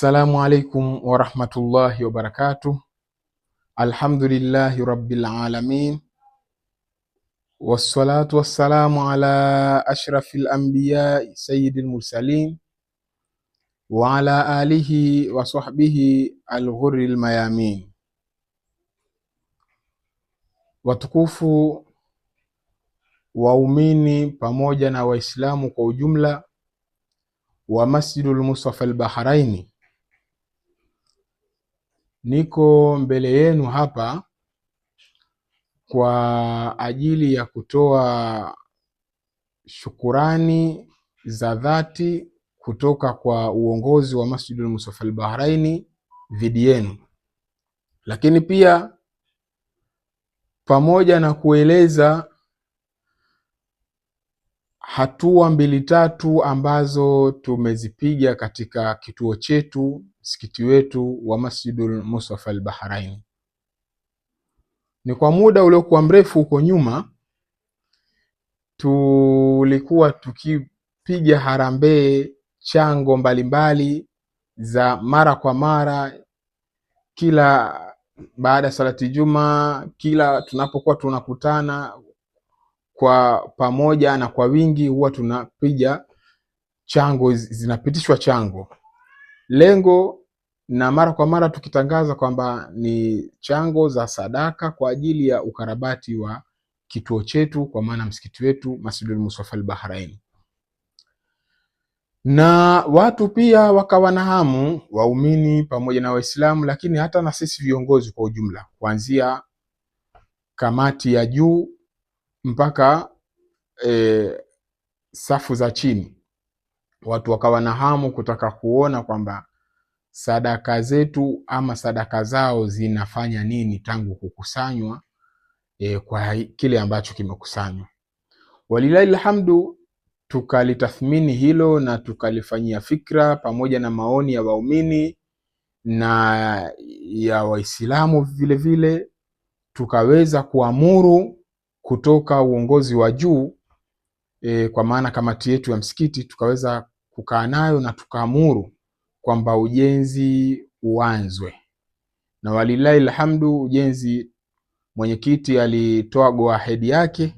Assalamu alaikum warahmatullahi wabarakatuh. Alhamdulillahi rabbil alamin, wassalatu wassalamu ala ashrafil anbiya sayyidil mursalin wa ala alihi wa sahbihi alghurril mayamin. Watukufu waumini pamoja na waislamu kwa ujumla wa Masjidul Mustafa al-Bahraini, niko mbele yenu hapa kwa ajili ya kutoa shukurani za dhati kutoka kwa uongozi wa Masjidul Mustafa al-Bahraini dhidi yenu, lakini pia pamoja na kueleza hatua mbili tatu ambazo tumezipiga katika kituo chetu, msikiti wetu wa Masjidul Mustafa al-Bahraini. Ni kwa muda uliokuwa mrefu huko nyuma tulikuwa tukipiga harambee chango mbalimbali za mara kwa mara, kila baada ya salati Juma, kila tunapokuwa tunakutana kwa pamoja na kwa wingi, huwa tunapiga chango, zinapitishwa chango, lengo na mara kwa mara tukitangaza kwamba ni chango za sadaka kwa ajili ya ukarabati wa kituo chetu, kwa maana msikiti wetu Masjidul Mustafa al-Bahraini. Na watu pia wakawa na hamu, waumini pamoja na Waislamu, lakini hata na sisi viongozi kwa ujumla, kuanzia kamati ya juu mpaka safu za chini, watu wakawa na hamu kutaka kuona kwamba sadaka zetu ama sadaka zao zinafanya nini tangu kukusanywa kwa kile ambacho kimekusanywa. Walilahi alhamdu, tukalitathmini hilo na tukalifanyia fikra pamoja na maoni ya waumini na ya Waislamu vile vile, tukaweza kuamuru kutoka uongozi wa juu, kwa maana kamati yetu ya msikiti, tukaweza kukaa nayo na tukaamuru kwamba ujenzi uanzwe. Na walilahi alhamdu, ujenzi, mwenyekiti alitoa go ahead yake,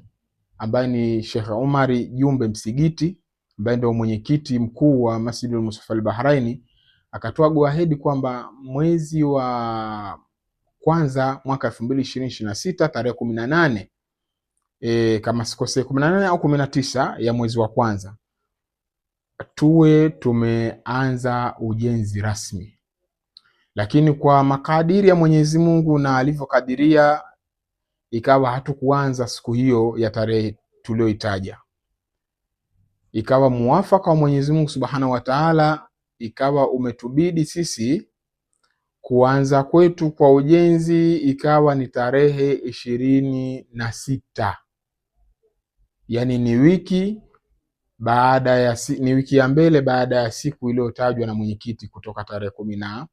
ambaye ni Sheikh Umari Jumbe Msigiti, ambaye ndio mwenyekiti mkuu wa Masjidul Mustafa al-Bahraini, akatoa go ahead kwamba mwezi wa kwanza mwaka 2026 tarehe 18, kama sikose 18 au 19 ya mwezi wa kwanza, tuwe tumeanza ujenzi rasmi. Lakini kwa makadiri ya Mwenyezi Mungu na alivyokadiria, ikawa hatukuanza siku hiyo ya tarehe tulioitaja. Ikawa muafaka wa Mwenyezi Mungu Subhanahu wa Ta'ala, ikawa umetubidi sisi kuanza kwetu kwa ujenzi ikawa ni tarehe 26, yani ni wiki ya mbele baada ya siku iliyotajwa na mwenyekiti, kutoka tarehe 18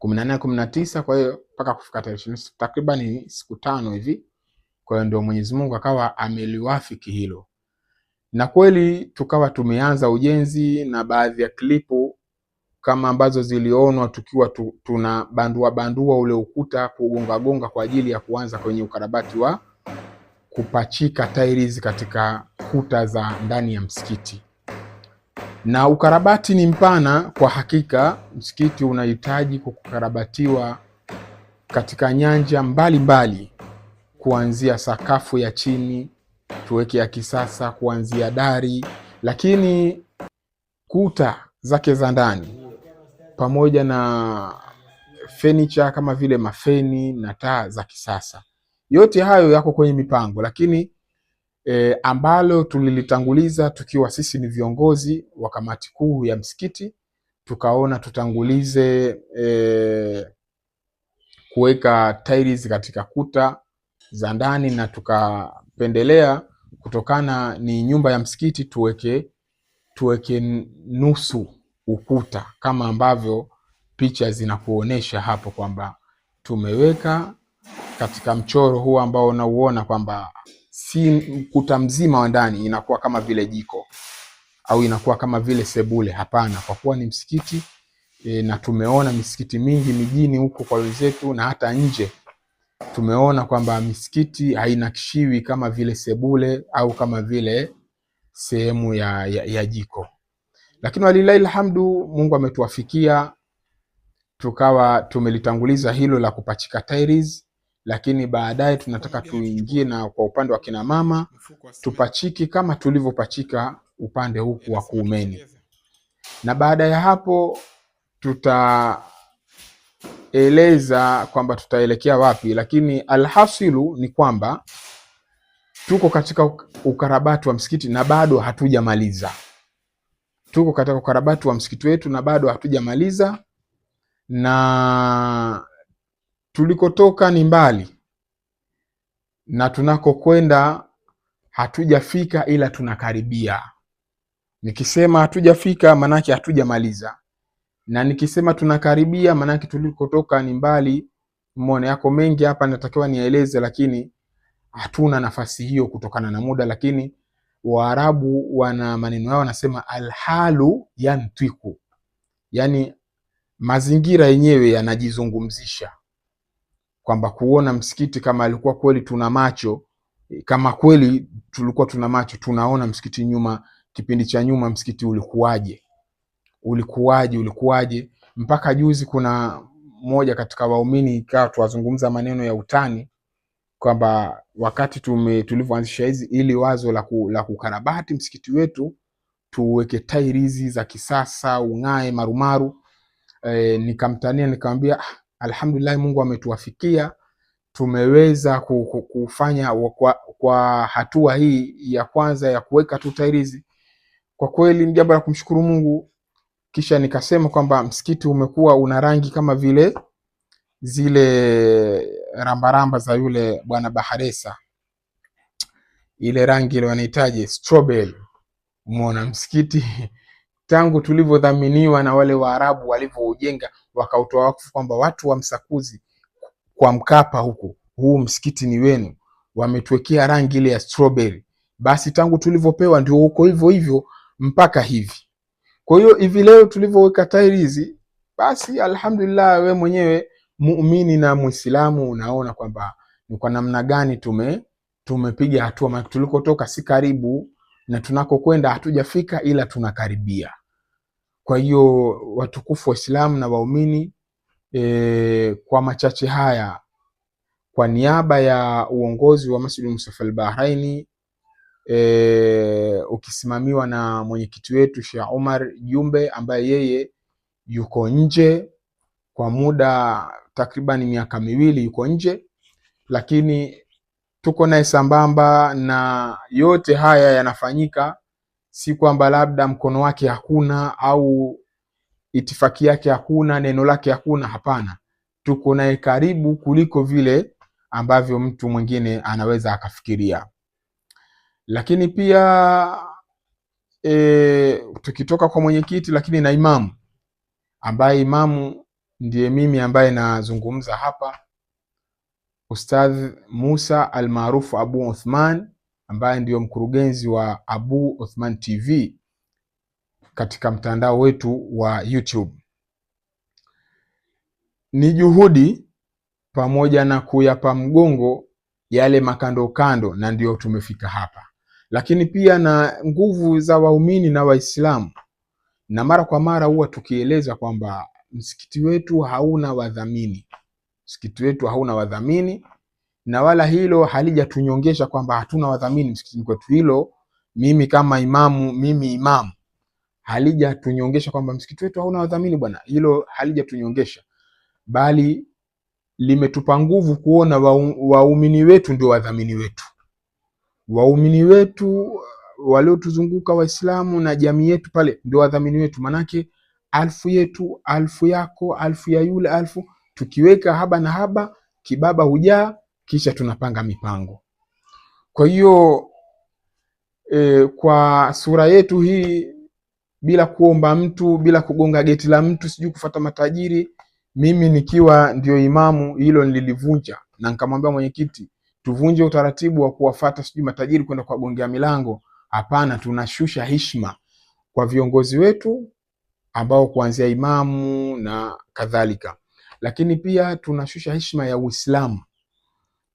19, kwa hiyo mpaka kufika tarehe 26, takriban siku 5 hivi. Kwa hiyo ndio Mwenyezi Mungu akawa ameliwafiki hilo, na kweli tukawa tumeanza ujenzi, na baadhi ya klipu kama ambazo zilionwa tukiwa tuna bandua ule ukuta, kugonga kwa ajili ya kuanza kwenye ukarabati wa kupachika tiles katika kuta za ndani ya msikiti. Na ukarabati ni mpana kwa hakika, msikiti unahitaji kukarabatiwa katika nyanja mbalimbali, kuanzia sakafu ya chini tuweke ya kisasa, kuanzia dari, lakini kuta zake za ndani pamoja na furniture kama vile mafeni na taa za kisasa, yote hayo yako kwenye mipango. Lakini ambalo tulilitanguliza tukiwa sisi ni viongozi wa kamati kuu ya msikiti, tukaona tutangulize kuweka tiles katika kuta za ndani, na tukapendelea kutokana ni nyumba ya msikiti tuweke nusu ukuta, kama ambavyo picha zinakuonesha hapo kwamba tumeweka katika mchoro huu ambao unauona kwamba si ukuta mzima wa ndani inakuwa kama vile jiko au inakuwa kama vile sebule. Hapana, kwa kuwa ni msikiti na tumeona misikiti mingi mijini huko kwa wenzetu na hata nje, tumeona kwamba misikiti hainakishiwi kama vile sebule au kama vile sehemu ya jiko. Lakini walilahi alhamdu, Mungu ametuwafikia tukawa tumelitanguliza hilo la kupachika tiles, lakini baadaye tunataka tuingie na kwa upande wa kina mama tupachiki kama tulivyopachika upande huku wa kuumeni, na baada ya hapo tutaeleza kwamba tutaelekea wapi. Lakini alhasilu ni kwamba tuko katika ukarabati wa msikiti na bado hatujamaliza. Tuko katika ukarabati wa msikiti wetu na bado hatujamaliza, na tulikotoka ni mbali na tunakokwenda hatujafika, ila tunakaribia. Nikisema hatujafika manake hatujamaliza, na nikisema tunakaribia manake tulikotoka ni mbali. Mbona yako mengi hapa natakiwa nieleze, lakini hatuna nafasi hiyo kutokana na muda. Lakini Waarabu wana maneno yao, wanasema alhalu yantiku, yani mazingira yenyewe yanajizungumzisha, kwamba kuona msikiti kama alikuwa kweli tuna macho, kama kweli tulikuwa tuna macho, tunaona msikiti nyuma, kipindi cha nyuma msikiti ulikuwaje. Mpaka juzi kuna mmoja katika waumini ikawa tuwazungumza maneno ya utani kwamba wakati tulivyoanzisha hizi ili wazo la kukarabati msikiti wetu tuweke tairizi za kisasa, ung'ae marumaru, nikamtania nikamwambia alhamdulillah, Mungu ametuwafikia, tumeweza kufanya kwa hatua hii ya kwanza ya kuweka tu tairizi. Kwa kweli ni jambo la kumshukuru Mungu. Kisha nikasema kwamba msikiti umekuwa una rangi kama vile zile rambaramba za yule bwana Baharesa, ile rangi ile wanahitaji strawberry. Umeona msikiti tangu tulivyodhaminiwa na wale Waarabu walivyoujenga wakautoa wakfu kwamba watu wa Msakuzi kwa Mkapa huku, huu msikiti ni wenu, wametuwekea rangi ile ya strawberry. Basi tangu tulivyopewa ndio huko hivyo hivyo mpaka hivi. Kwa hiyo hivi leo tulivyoweka tairi hizi, basi alhamdulillah, we mwenyewe muumini na Muislamu unaona kwamba ni kwa namna gani tumepiga hatua, maana tulikotoka si karibu na tunakokwenda hatujafika, ila tunakaribia. Kwa hiyo watukufu Waislamu na waumini, kwa machache haya, kwa niaba ya uongozi wa Masjid Mustafa al-Bahraini ukisimamiwa na mwenyekiti wetu Sheikh Omar Jumbe, ambaye yeye yuko nje kwa muda takriban miaka miwili yuko nje, lakini tuko naye sambamba, na yote haya yanafanyika si kwamba labda mkono wake hakuna au itifaki yake hakuna, neno lake hakuna. Hapana, tuko naye karibu kuliko vile ambavyo mtu mwingine anaweza akafikiria. Lakini pia tukitoka kwa mwenyekiti, lakini na imamu, ambaye imamu ndiye mimi ambaye nazungumza hapa, Ustadh Musa almaarufu Abu Uthman, ambaye ndio mkurugenzi wa Abu Uthman TV katika mtandao wetu wa YouTube. Ni juhudi pamoja na kuyapa mgongo yale makando kando, na ndio tumefika hapa. Lakini pia na nguvu za waumini na Waislamu, na mara kwa mara huwa tukieleza kwamba msikiti wetu hauna wadhamini. Msikiti wetu hauna wadhamini, na wala hilo halijatunyongesha kwamba hatuna wadhamini msikitini kwetu. Hilo mimi kama imamu, halijatunyongesha kwamba msikiti wetu hauna wadhamini bwana, hilo halijatunyongesha, bali limetupa nguvu kuona waumini wetu ndio wadhamini wetu. Waumini wetu waliotuzunguka, Waislamu na jamii yetu pale, ndio wadhamini wetu. Manake alfu yetu, alfu yako, alfu ya yule, alfu tukiweka haba na haba, kibaba hujaa, kisha tunapanga mipango. Kwa hiyo kwa sura yetu hii, bila kuomba mtu, bila kugonga geti la mtu, sijui kufuata matajiri, mimi nikiwa ndio imamu, hilo nilivunja na nikamwambia mwenyekiti, tuvunje utaratibu wa kuwafuata sijui matajiri kwenda kuwagongea milango. Hapana, tunashusha heshima kwa viongozi wetu ambao kuanzia imamu na kadhalika. Lakini pia tunashusha heshima ya Uislamu,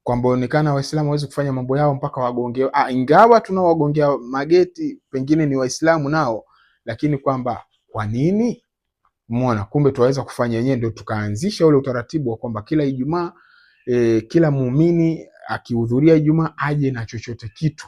kwamba onekana Waislamu hawezi kufanya mambo yao mpaka wagonge, ingawa tunawagongea mageti pengine ni Waislamu nao, lakini kwamba kwa nini? Umeona, kumbe tuwaweza kufanya yenyewe. Ndio tukaanzisha ule utaratibu wa kwamba kila Ijumaa kila muumini akihudhuria Ijumaa aje na chochote kitu,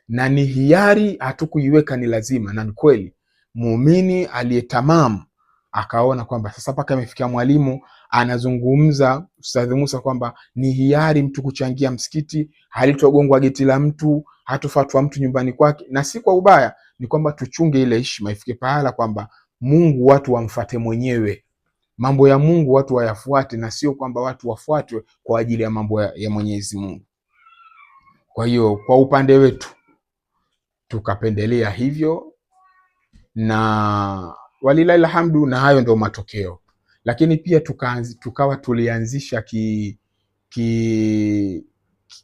na ni hiari, hatukuiweka ni lazima. Na ni kweli muumini aliyetamamu akaona kwamba sasa paka imefikia mwalimu anazungumza Ustadh Musa kwamba ni hiari mtu kuchangia msikiti, halitogongwa geti la mtu, hatofatwa mtu nyumbani kwake, na si kwa ubaya, ni kwamba tuchunge ile heshima, ifike pahala kwamba Mungu watu wamfate mwenyewe, mambo ya Mungu watu wayafuate, na sio kwamba watu wafuatwe kwa ajili ya mambo ya Mwenyezi Mungu. Kwa hiyo kwa upande wetu tukapendelea hivyo, na walilahi alhamdu, na hayo ndio matokeo. Lakini pia tukawa tulianzisha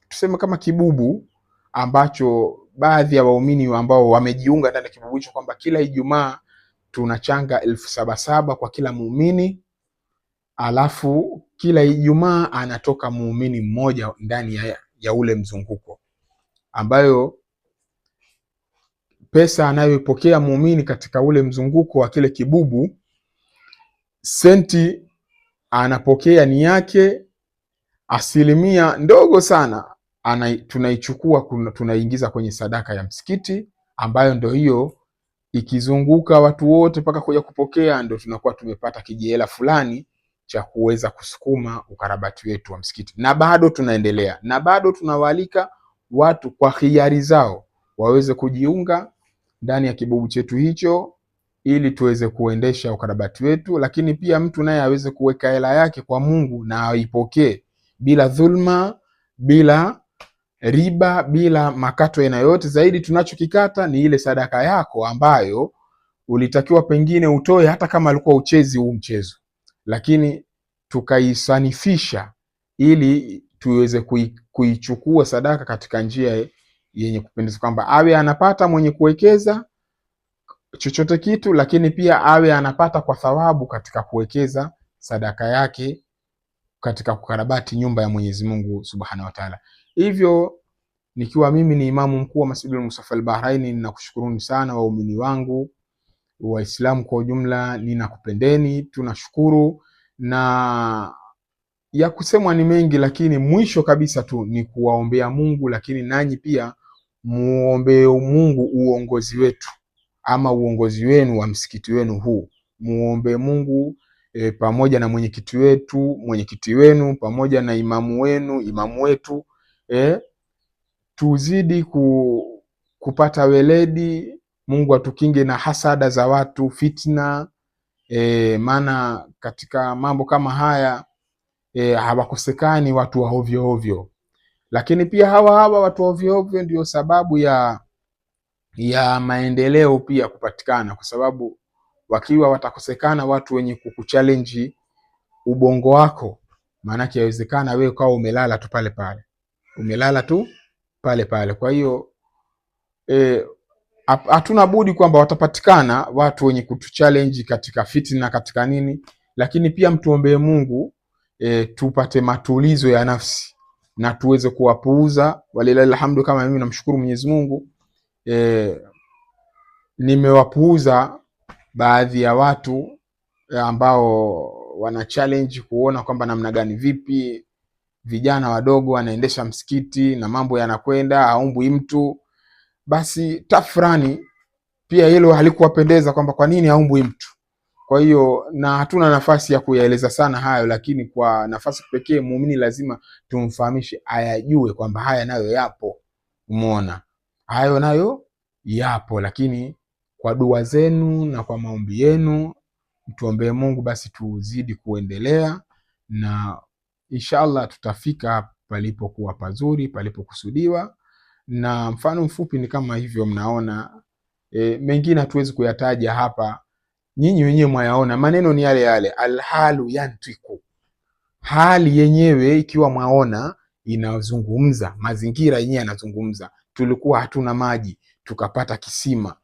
tuseme kama kibubu ambacho baadhi ya waumini ambao wamejiunga ndani ya kibubu hicho, kwamba kila Ijumaa tunachanga 7,700 kwa kila muumini, alafu kila Ijumaa anatoka muumini mmoja ndani ya ule mzunguko, ambayo pesa anayoipokea muumini katika ule mzunguko wa kile kibubu, senti anapokea ni yake, asilimia ndogo sana tunaichukua tunaingiza kwenye sadaka ya msikiti, ambayo ndio hiyo ikizunguka watu wote mpaka kuja kupokea, ndio tunakuwa tumepata kijihela fulani cha kuweza kusukuma ukarabati wetu wa msikiti. Na bado tunaendelea, na bado tunawaalika watu kwa hiari zao waweze kujiunga ndani ya kibubu chetu hicho, ili tuweze kuendesha ukarabati wetu. Lakini pia mtu naye aweze kuweka hela yake kwa Mungu na aipokee bila dhulma, bila riba, bila makato aina yote. Zaidi tunachokikata ni ile sadaka yako ambayo ulitakiwa pengine utoe hata kama alikuwa uchezi huu mchezo, lakini tukaisanifisha ili tuweze kuichukua sadaka katika njia yenye kupendeza, kwamba awe anapata mwenye kuwekeza chochote kitu, lakini pia awe anapata kwa thawabu katika kuwekeza sadaka yake katika kukarabati nyumba ya Mwenyezi Mungu Subhanahu wa Ta'ala. Hivyo nikiwa mimi ni imamu mkuu wa Masjidul Mustafa al-Bahraini, ninakushukuruni sana waumini wangu, Waislamu kwa ujumla, ninakupendeni, tunashukuru. Na ya kusemwa ni mengi, lakini mwisho kabisa tu ni kuwaombea Mungu, lakini nanyi pia muombe Mungu uongozi wetu ama uongozi wenu wa msikiti wenu huu. Muombe Mungu pamoja na mwenyekiti wenu pamoja na imamu wetu, tuzidi kupata weledi. Mungu atukinge na hasada za watu, fitna, maana katika mambo kama haya hawakosekani watu wa ovyo ovyo, lakini pia hawa watu wa ovyo ovyo ndio sababu ya maendeleo pia kupatikana, kwa sababu wakiwa watakosekana watu wenye kukuchallenge ubongo wako, maana yawezekana wewe kwa umelala tu pale pale. Kwa hiyo hatuna budi kwamba watapatikana watu wenye kutuchallenge katika fitna, katika nini, lakini pia mtuombee Mungu tupate matulizo ya nafsi na tuweze kuwapuuza. Walilahi alhamdu, kama mimi namshukuru Mwenyezi Mungu, nimewapuuza baadhi ya watu ambao wana challenge kuona kwamba namna gani, vipi vijana wadogo wanaendesha msikiti na mambo yanakwenda, haumbwi mtu. Basi tafrani pia hilo halikuwapendeza, kwamba kwa nini haumbwi mtu. Kwa hiyo na hatuna nafasi ya kuyaeleza sana hayo, lakini kwa nafasi pekee muumini lazima tumfahamishe ayajue kwamba haya nayo yapo. Umeona, hayo nayo yapo, lakini kwa dua zenu na kwa maombi yenu tuombee Mungu, basi tuzidi kuendelea, na inshallah tutafika palipokuwa pazuri, palipokusudiwa. Na mfano mfupi ni kama hivyo mnaona, mengine hatuwezi kuyataja hapa, nyinyi wenyewe mwayaona, maneno ni yale yale, alhalu yantiku, hali yenyewe ikiwa mwaona inazungumza, mazingira yenyewe yanazungumza. Tulikuwa hatuna maji tukapata kisima,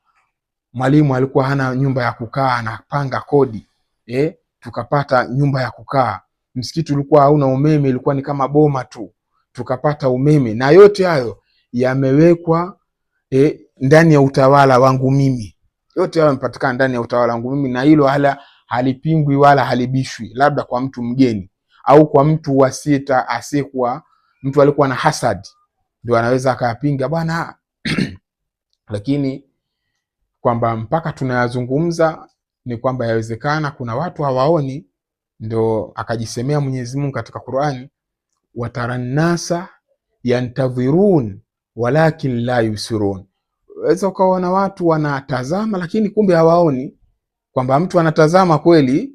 mwalimu alikuwa hana nyumba ya kukaa, anapanga kodi, tukapata nyumba ya kukaa. Msikiti ulikuwa hauna umeme, ilikuwa ni kama boma tu, tukapata umeme. Na yote hayo yamewekwa ndani ya utawala wangu mimi. Yote hayo yamepatikana ndani ya utawala wangu mimi, na hilo halipingwi wala halibishwi. Labda kwa mtu mgeni au kwa mtu wasita asiyekuwa mtu alikuwa na hasad ndio anaweza akayapinga bwana lakini kwamba mpaka tunayazungumza ni kwamba yawezekana kuna watu hawaoni. Ndio akajisemea Mwenyezi Mungu katika Qur'ani, watarannasa yantadhirun walakin la yusirun. Waweza ukaona watu wanatazama lakini kumbe hawaoni, kwamba mtu anatazama kweli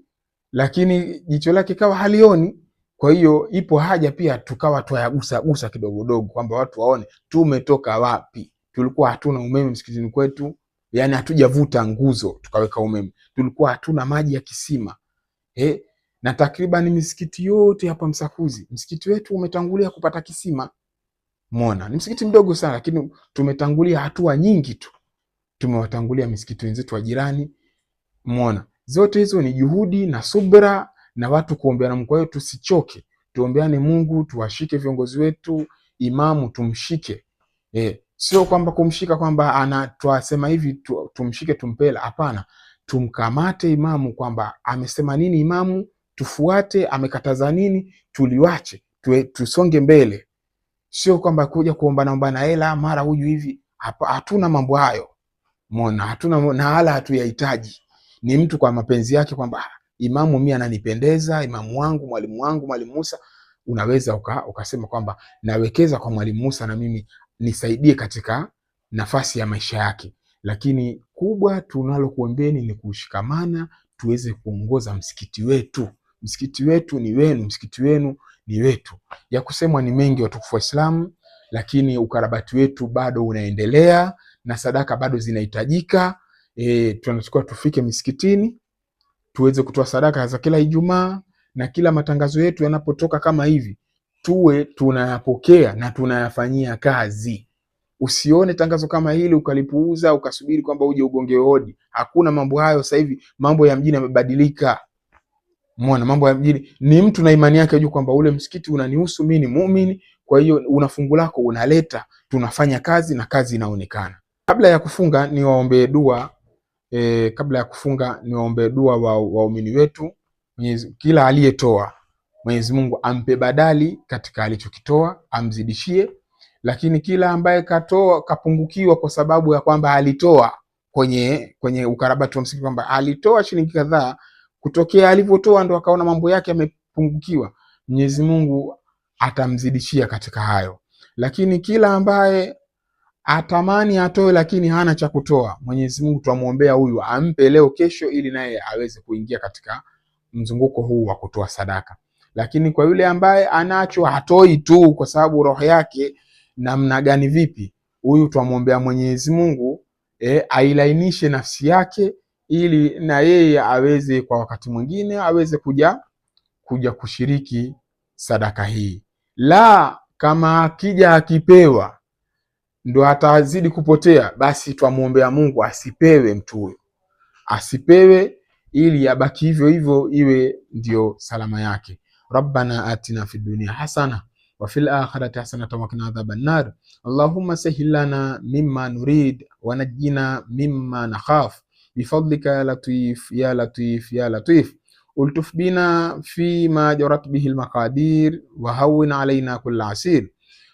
lakini jicho lake kawa halioni. Kwa hiyo ipo haja pia tukawa tuyagusa kidogo dogo, kwamba watu waone tumetoka wapi. Tulikuwa hatuna umeme msikitini kwetu, yani hatujavuta nguzo tukaweka umeme. Tulikuwa hatuna maji ya kisima. Na takriban misikiti yote hapa Msakuzi, msikiti wetu umetangulia kupata kisima. Umeona, ni msikiti mdogo sana lakini tumetangulia hatua nyingi tu. Tumewatangulia misikiti wenzetu wa jirani. Umeona, zote hizo ni juhudi na subra na watu kuombeana Mungu. Kwa hiyo tusichoke, tuombeane Mungu, tuwashike viongozi wetu, imamu tumshike. Sio kwamba kumshika kwamba anatuasema hivi tumshike tumpela, hapana. Tumkamate imamu kwamba amesema nini imamu, tufuate, amekataza nini, tuliwache, tusonge mbele. Sio kwamba kuja kuombana hela mara huyu hivi. Hatuna mambo hayo. Umeona, hatuna na hala hatuyahitaji. Ni mtu kwa mapenzi yake kwamba imamu mimi ananipendeza, imamu wangu, mwalimu Musa, unaweza ukasema kwamba nawekeza kwa mwalimu Musa na mimi nisaidie katika nafasi ya maisha yake. Lakini kubwa tunalokuombeni ni kushikamana, tuweze kuongoza msikiti wetu. Msikiti wetu ni wenu, msikiti wenu ni wetu. Ya kusemwa ni mengi watukufu wa Islam, lakini ukarabati wetu bado unaendelea na sadaka bado zinahitajika. Tunatakiwa tufike misikitini tuweze kutoa sadaka za kila Ijumaa, na kila matangazo yetu yanapotoka kama hivi tuwe tunayapokea na tunayafanyia kazi. Usione tangazo kama hili ukalipuuza ukasubiri kwamba uje ugonge hodi. Hakuna mambo hayo sasa hivi. Mambo ya mjini yamebadilika. Umeona, mambo ya mjini ni mtu na imani yake juu kwamba ule msikiti unanihusu mimi, ni muumini, kwa hiyo una fungu lako unaleta, tunafanya kazi na kazi inaonekana. Kabla ya kufunga niwaombe dua. Waumini wetu. Kila aliyetoa Mwenyezi Mungu ampe badali katika alichokitoa, amzidishie. Lakini kila ambaye katoa kapungukiwa kwa sababu ya kwamba alitoa kwenye ukarabati wa msikiti, kwamba alitoa shilingi kadhaa, kutokea alivyotoa ndo akaona mambo yake yamepungukiwa, Mwenyezi Mungu atamzidishia katika hayo. Lakini kila ambaye atamani atoe lakini hana cha kutoa, Mwenyezi Mungu tuamuombea huyu ampe leo kesho, ili naye aweze kuingia katika mzunguko huu wa kutoa sadaka. Lakini kwa yule ambaye anacho hatoi tu kwa sababu roho yake namna gani vipi, huyu tuamuombea Mwenyezi Mungu ailainishe nafsi yake, ili na yeye aweze kwa wakati mwingine aweze kuja kushiriki sadaka hii. La kama akija akipewa ndo atazidi kupotea, basi twamuombea Mungu asipewe mtu huyo, asipewe, ili abaki hivyo hivyo, iwe ndio salama yake. Rabbana atina fid dunya hasana wa fil akhirati hasanatan wa qina adhaban nar. Allahumma sahhil lana mimma nurid wa najjina mimma nakhaf bifadlika ya latif ya latif ya latif. Ultuf bina fi ma jarat bihi almaqadir wa hawwin alayna kull asir.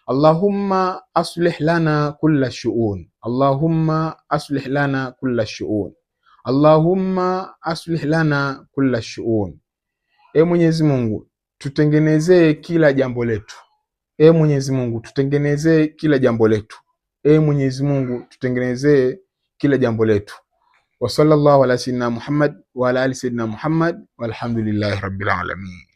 Allahumma aslih lana kulla shu'un. Allahumma aslih lana kulla shu'un. Allahumma aslih lana kulla shu'un. Mwenyezi Mungu tutengenezee kila jambo letu. Mwenyezi Mungu tutengenezee kila jambo letu. Mwenyezi Mungu tutengenezee kila jambo letu. Wa sallallahu ala sayyidina Muhammad wa ala ali sayyidina Muhammad walhamdulillahi rabbil alamin.